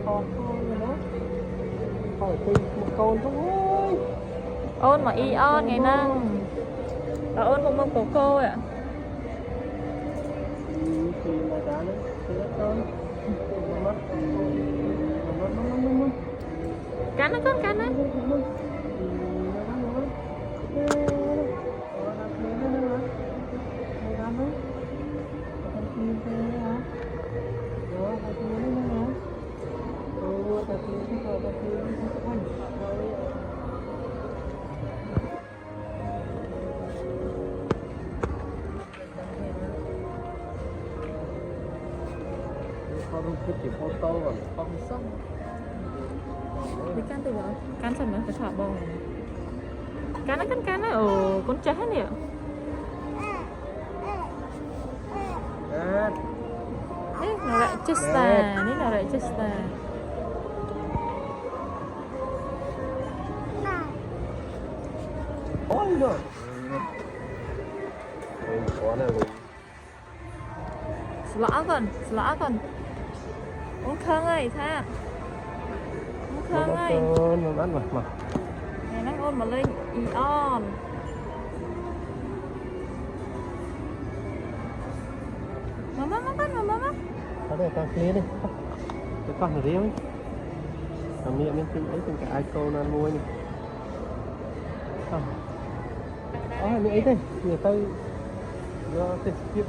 con thôi nó hỏi thì một con thôi ôn mà y on ngày năng ôn một mâm của cô ạ thì là giá đấy thì là con mất cắn nó con cắn nó con cứ chỉ photo còn con xong đi cắn từ đó cắn xong rồi phải thả bông cắn nó con chết nè nó lại Chester nó lại Chester ôi rồi có này lõ con uống khăn ơi tha uống khăn ơi nó ăn mà này nó ôn mà lên ion mama có đây con kia đi cái con nó riêu ấy còn miệng nên tính ấy từng cả icon ăn mua này không miệng ấy đây người ta do tên tiếp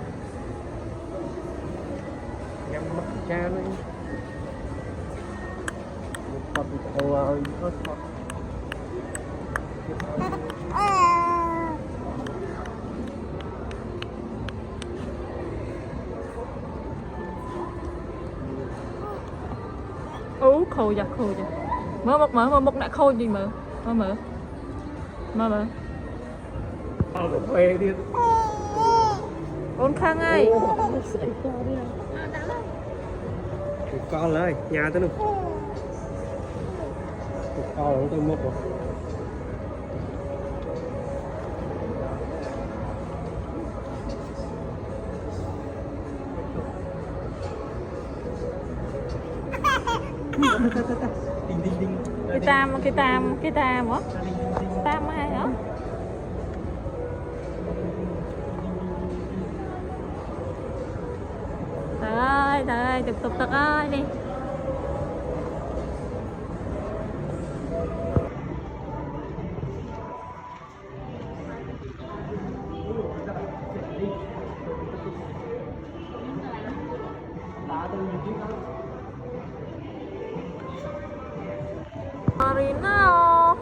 em mất cha đấy một con bị ơi ớt con khô ra mở một đã khô gì mở về đi ôn khăn ơi con ơi nhà tôi nữa con tôi mất rồi cái tam quá tam ai đó trời ơi tiếp tục tập ơi đi Marino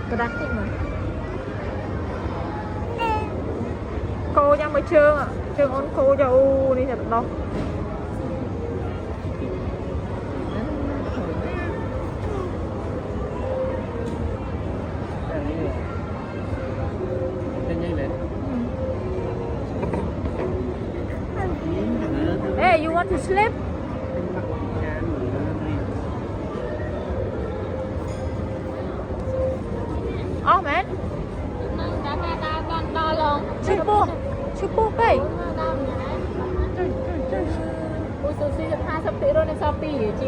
cái đắt thế mà cô đang mới trương ạ trương ôn cô cho đi thật đâu Hey, you want to sleep? Oh man. Chupu cây. Ôi sao xí 20 tỷ rồi nên sao pi vậy chị?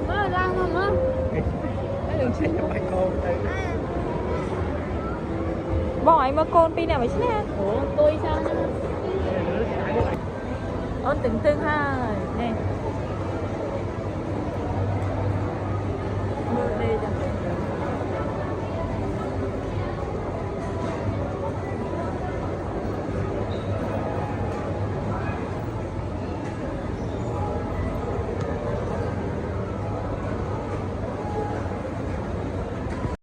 Má ra không má? cái đường xe cho mày con Bỏ anh mà con pi nào vậy chứ nè? Ủa tôi sao? Ôn tỉnh tương ha. Nè.